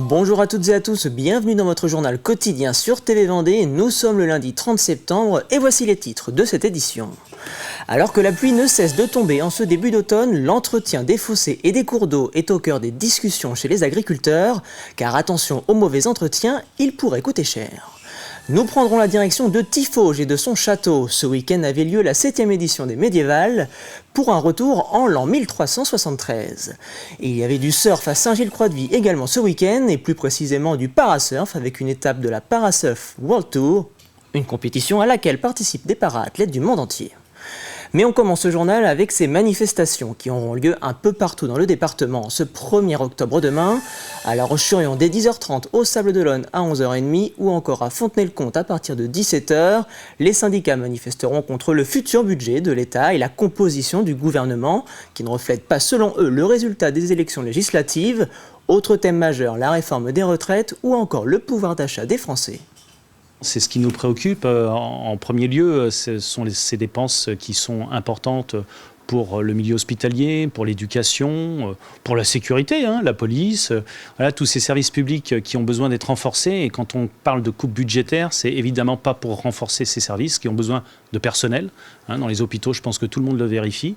Bonjour à toutes et à tous, bienvenue dans votre journal quotidien sur TV Vendée. Nous sommes le lundi 30 septembre et voici les titres de cette édition. Alors que la pluie ne cesse de tomber en ce début d'automne, l'entretien des fossés et des cours d'eau est au cœur des discussions chez les agriculteurs, car attention au mauvais entretien, il pourrait coûter cher. Nous prendrons la direction de Tiffauges et de son château. Ce week-end avait lieu la 7e édition des Médiévales pour un retour en l'an 1373. Et il y avait du surf à Saint-Gilles-Croix-de-Vie également ce week-end, et plus précisément du parasurf avec une étape de la Parasurf World Tour, une compétition à laquelle participent des para-athlètes du monde entier. Mais on commence ce journal avec ces manifestations qui auront lieu un peu partout dans le département ce 1er octobre demain, à La Roche-sur-Yon dès 10h30, au Sables-d'Olonne à 11h30 ou encore à Fontenay-le-Comte à partir de 17h. Les syndicats manifesteront contre le futur budget de l'État et la composition du gouvernement qui ne reflète pas selon eux le résultat des élections législatives. Autre thème majeur, la réforme des retraites ou encore le pouvoir d'achat des Français. C'est ce qui nous préoccupe. En premier lieu, ce sont ces dépenses qui sont importantes pour le milieu hospitalier, pour l'éducation, pour la sécurité, la police, voilà, tous ces services publics qui ont besoin d'être renforcés. Et quand on parle de coupe budgétaire, c'est évidemment pas pour renforcer ces services qui ont besoin de personnel. Dans les hôpitaux, je pense que tout le monde le vérifie.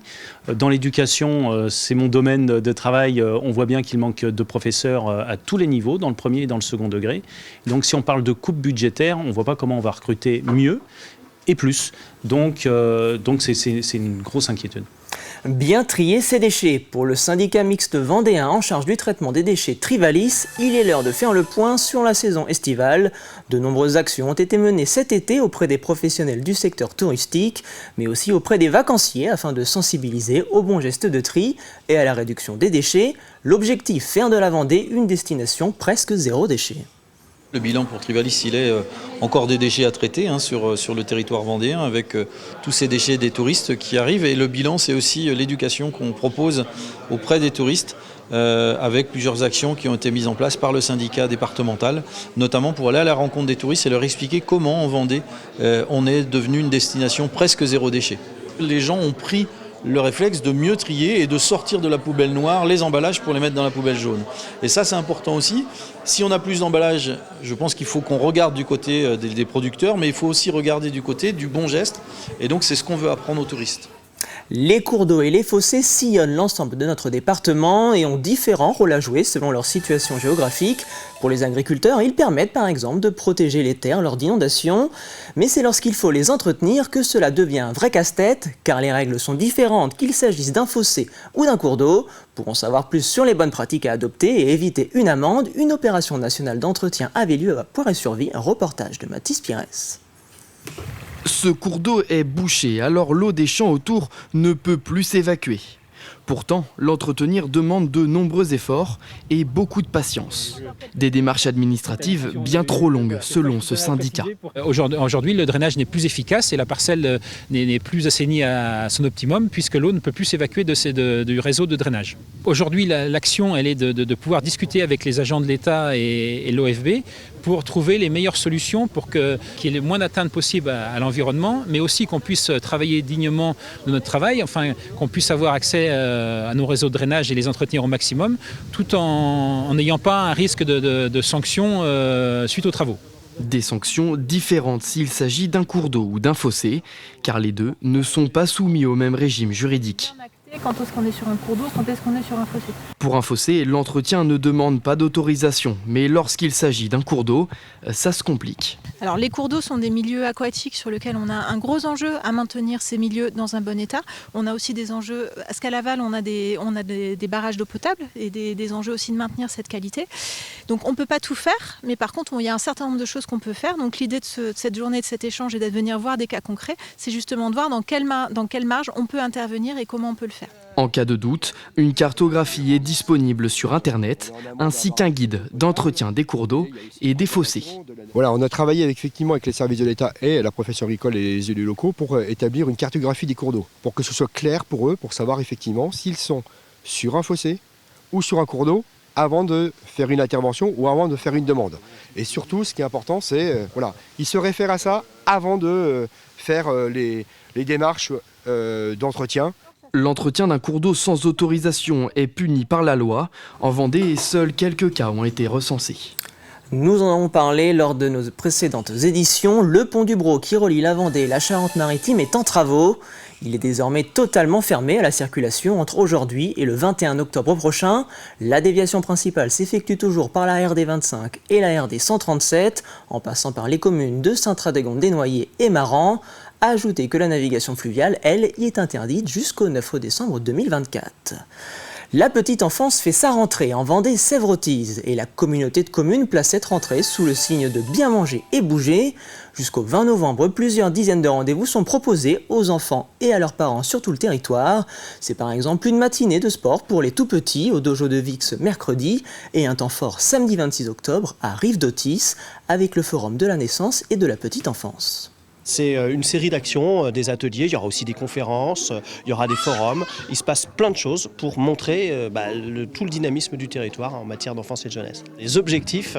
Dans l'éducation, c'est mon domaine de travail. On voit bien qu'il manque de professeurs à tous les niveaux, dans le premier et dans le second degré. Donc si on parle de coupe budgétaire, on ne voit pas comment on va recruter mieux et plus. Donc c'est une grosse inquiétude. Bien trier ses déchets. Pour le syndicat mixte vendéen en charge du traitement des déchets Trivalis, il est l'heure de faire le point sur la saison estivale. De nombreuses actions ont été menées cet été auprès des professionnels du secteur touristique, mais aussi auprès des vacanciers afin de sensibiliser aux bons gestes de tri et à la réduction des déchets. L'objectif, faire de la Vendée une destination presque zéro déchet. Le bilan pour Trivalis, il est encore des déchets à traiter sur le territoire vendéen avec tous ces déchets des touristes qui arrivent. Et le bilan, c'est aussi l'éducation qu'on propose auprès des touristes avec plusieurs actions qui ont été mises en place par le syndicat départemental, notamment pour aller à la rencontre des touristes et leur expliquer comment en Vendée on est devenu une destination presque zéro déchet. Les gens ont pris le réflexe de mieux trier et de sortir de la poubelle noire les emballages pour les mettre dans la poubelle jaune. Et ça, c'est important aussi. Si on a plus d'emballages, je pense qu'il faut qu'on regarde du côté des producteurs, mais il faut aussi regarder du côté du bon geste. Et donc, c'est ce qu'on veut apprendre aux touristes. Les cours d'eau et les fossés sillonnent l'ensemble de notre département et ont différents rôles à jouer selon leur situation géographique. Pour les agriculteurs, ils permettent par exemple de protéger les terres lors d'inondations, mais c'est lorsqu'il faut les entretenir que cela devient un vrai casse-tête, car les règles sont différentes qu'il s'agisse d'un fossé ou d'un cours d'eau. Pour en savoir plus sur les bonnes pratiques à adopter et éviter une amende, une opération nationale d'entretien avait lieu à Poiré-sur-Vie, un reportage de Mathis Pires. Ce cours d'eau est bouché, alors l'eau des champs autour ne peut plus s'évacuer. Pourtant, l'entretenir demande de nombreux efforts et beaucoup de patience. Des démarches administratives bien trop longues, selon ce syndicat. Aujourd'hui, le drainage n'est plus efficace et la parcelle n'est plus assainie à son optimum puisque l'eau ne peut plus s'évacuer du réseau de drainage. Aujourd'hui, l'action, elle est de pouvoir discuter avec les agents de l'État et l'OFB pour trouver les meilleures solutions pour qu'il y ait le moins d'atteinte possible à l'environnement, mais aussi qu'on puisse travailler dignement de notre travail, enfin qu'on puisse avoir accès à nos réseaux de drainage et les entretenir au maximum, tout en n'ayant pas un risque de sanctions suite aux travaux. Des sanctions différentes s'il s'agit d'un cours d'eau ou d'un fossé, car les deux ne sont pas soumis au même régime juridique. Quand est-ce qu'on est sur un cours d'eau, quand est-ce qu'on est sur un fossé? Pour un fossé, l'entretien ne demande pas d'autorisation, mais lorsqu'il s'agit d'un cours d'eau, ça se complique. Alors les cours d'eau sont des milieux aquatiques sur lesquels on a un gros enjeu à maintenir ces milieux dans un bon état. On a aussi des enjeux, parce qu'à l'aval on a des barrages d'eau potable et des enjeux aussi de maintenir cette qualité. Donc on ne peut pas tout faire, mais par contre il y a un certain nombre de choses qu'on peut faire. Donc l'idée de cette journée, de cet échange et de venir voir des cas concrets, c'est justement de voir dans quelle marge on peut intervenir et comment on peut le faire. En cas de doute, une cartographie est disponible sur Internet, ainsi qu'un guide d'entretien des cours d'eau et des fossés. Voilà, on a travaillé effectivement avec les services de l'État et la profession agricole et les élus locaux pour établir une cartographie des cours d'eau, pour que ce soit clair pour eux, pour savoir effectivement s'ils sont sur un fossé ou sur un cours d'eau avant de faire une intervention ou avant de faire une demande. Et surtout, ce qui est important, c'est ils se réfèrent à ça avant de faire les démarches d'entretien. l'entretien d'un cours d'eau sans autorisation est puni par la loi. En Vendée, seuls quelques cas ont été recensés. Nous en avons parlé lors de nos précédentes éditions. Le pont du Brau qui relie la Vendée et la Charente-Maritime est en travaux. Il est désormais totalement fermé à la circulation entre aujourd'hui et le 21 octobre prochain. La déviation principale s'effectue toujours par la RD 25 et la RD 137, en passant par les communes de Saint-Radegonde-des-Noyers et Maran. Ajoutez que la navigation fluviale, elle, y est interdite jusqu'au 9 décembre 2024. La petite enfance fait sa rentrée en Vendée Sèvres-Otise et la communauté de communes place cette rentrée sous le signe de bien manger et bouger. Jusqu'au 20 novembre, plusieurs dizaines de rendez-vous sont proposés aux enfants et à leurs parents sur tout le territoire. C'est par exemple une matinée de sport pour les tout-petits au dojo de Vix mercredi et un temps fort samedi 26 octobre à Rive-d'Otis avec le forum de la naissance et de la petite enfance. C'est une série d'actions, des ateliers, il y aura aussi des conférences, il y aura des forums. Il se passe plein de choses pour montrer tout le dynamisme du territoire en matière d'enfance et de jeunesse. Les objectifs,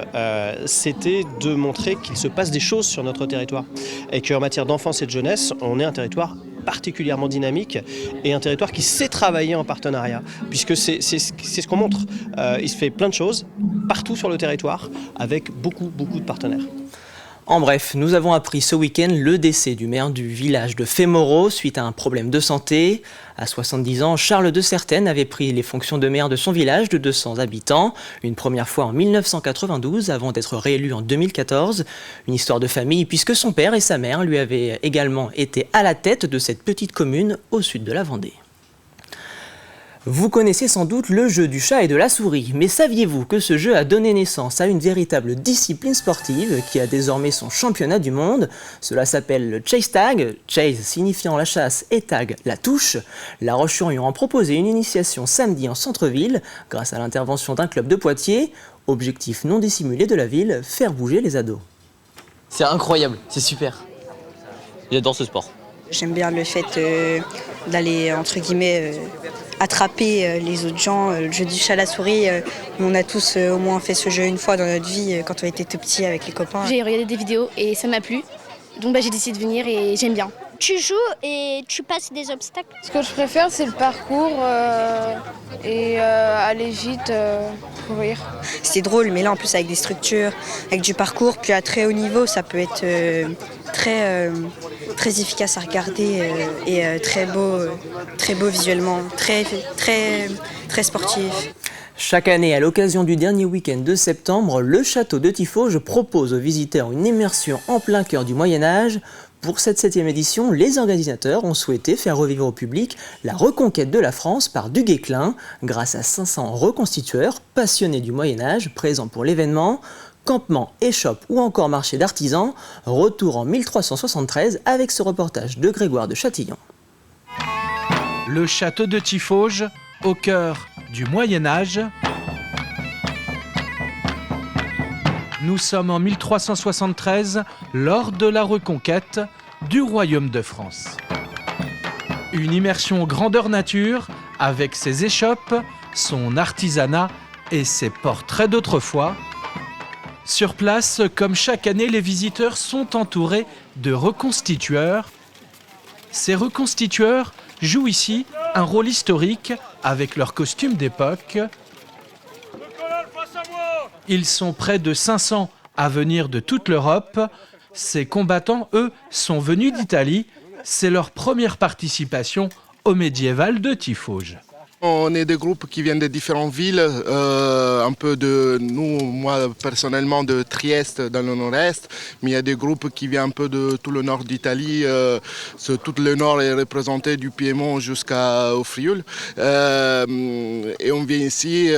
c'était de montrer qu'il se passe des choses sur notre territoire et qu'en matière d'enfance et de jeunesse, on est un territoire particulièrement dynamique et un territoire qui sait travailler en partenariat, puisque c'est ce qu'on montre. Il se fait plein de choses partout sur le territoire avec beaucoup de partenaires. En bref, nous avons appris ce week-end le décès du maire du village de Fémoreau suite à un problème de santé. À 70 ans, Charles de Sertène avait pris les fonctions de maire de son village de 200 habitants, une première fois en 1992 avant d'être réélu en 2014. Une histoire de famille puisque son père et sa mère lui avaient également été à la tête de cette petite commune au sud de la Vendée. Vous connaissez sans doute le jeu du chat et de la souris, mais saviez-vous que ce jeu a donné naissance à une véritable discipline sportive qui a désormais son championnat du monde? Cela s'appelle le chase tag, chase signifiant la chasse et tag la touche. La Roche-sur-Yon a proposé une initiation samedi en centre-ville grâce à l'intervention d'un club de Poitiers. Objectif non dissimulé de la ville, faire bouger les ados. C'est incroyable, c'est super. J'adore ce sport. J'aime bien le fait d'aller, entre guillemets, attraper les autres gens. Le jeu du chat à la souris, on a tous au moins fait ce jeu une fois dans notre vie quand on était tout petits avec les copains. J'ai regardé des vidéos et ça m'a plu, donc j'ai décidé de venir et j'aime bien. Tu joues et tu passes des obstacles. Ce que je préfère, c'est le parcours et aller vite, courir. C'est drôle, mais là en plus avec des structures, avec du parcours, puis à très haut niveau, ça peut être très efficace à regarder et très beau visuellement, très sportif. Chaque année, à l'occasion du dernier week-end de septembre, le château de Tiffauges propose aux visiteurs une immersion en plein cœur du Moyen-Âge. Pour cette 7e édition, les organisateurs ont souhaité faire revivre au public la reconquête de la France par Du Guesclin, grâce à 500 reconstitueurs passionnés du Moyen-Âge présents pour l'événement. Campement, échoppe ou encore marché d'artisans, retour en 1373 avec ce reportage de Grégoire de Châtillon. Le château de Tiffauges, au cœur du Moyen-Âge. Nous sommes en 1373, lors de la reconquête du royaume de France. Une immersion grandeur nature, avec ses échoppes, son artisanat et ses portraits d'autrefois. Sur place, comme chaque année, les visiteurs sont entourés de reconstitueurs. Ces reconstitueurs jouent ici un rôle historique avec leurs costumes d'époque. Ils sont près de 500 à venir de toute l'Europe. Ces combattants, eux, sont venus d'Italie. C'est leur première participation au médiéval de Tiffauges. On est des groupes qui viennent de différentes villes, un peu de nous, moi personnellement de Trieste dans le nord-est, mais il y a des groupes qui viennent un peu de tout le nord d'Italie, tout le nord est représenté du Piémont jusqu'au Frioul. Et on vient ici,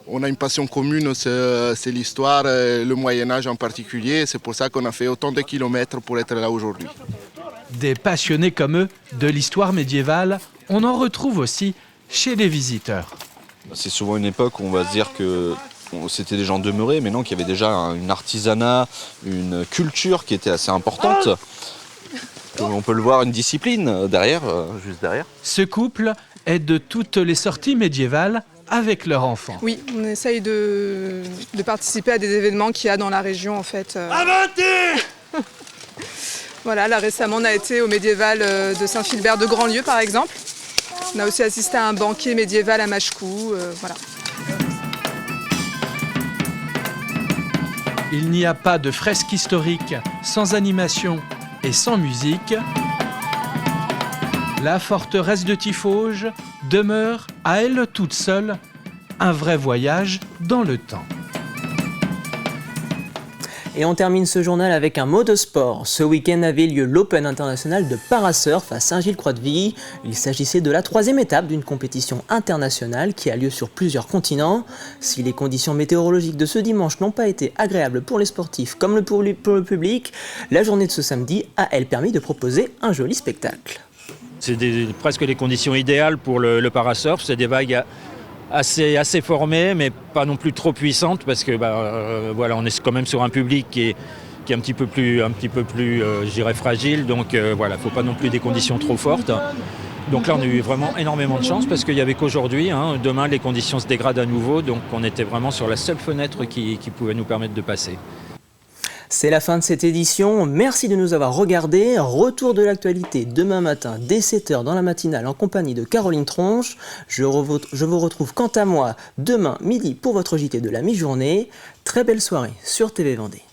on a une passion commune, c'est l'histoire, le Moyen-Âge en particulier, c'est pour ça qu'on a fait autant de kilomètres pour être là aujourd'hui. Des passionnés comme eux de l'histoire médiévale, on en retrouve aussi chez les visiteurs. C'est souvent une époque où on va se dire que c'était des gens demeurés, mais non, qu'il y avait déjà un artisanat, une culture qui était assez importante. On peut le voir, une discipline derrière, juste derrière. Ce couple est de toutes les sorties médiévales avec leur enfant. Oui, on essaye de participer à des événements qu'il y a dans la région en fait. Voilà, là récemment on a été au médiéval de Saint-Philbert de Grandlieu par exemple. On a aussi assisté à un banquet médiéval à Machecou, voilà. Il n'y a pas de fresque historique sans animation et sans musique. La forteresse de Tiffauges demeure à elle toute seule un vrai voyage dans le temps. Et on termine ce journal avec un mot de sport. Ce week-end avait lieu l'Open international de parasurf à Saint-Gilles-Croix-de-Vie. Il s'agissait de la 3e étape d'une compétition internationale qui a lieu sur plusieurs continents. Si les conditions météorologiques de ce dimanche n'ont pas été agréables pour les sportifs comme pour le public, la journée de ce samedi a, elle, permis de proposer un joli spectacle. C'est presque les conditions idéales pour le parasurf. C'est des vagues assez formées, mais pas non plus trop puissantes, parce que voilà, on est quand même sur un public qui est un petit peu plus, je dirais, fragile. Donc voilà, il ne faut pas non plus des conditions trop fortes. Donc là, on a eu vraiment énormément de chance, parce qu'il n'y avait qu'aujourd'hui. Demain, les conditions se dégradent à nouveau, donc on était vraiment sur la seule fenêtre qui pouvait nous permettre de passer. C'est la fin de cette édition, merci de nous avoir regardés. Retour de l'actualité demain matin dès 7h dans la matinale en compagnie de Caroline Tronche. Je vous retrouve quant à moi demain midi pour votre JT de la mi-journée. Très belle soirée sur TV Vendée.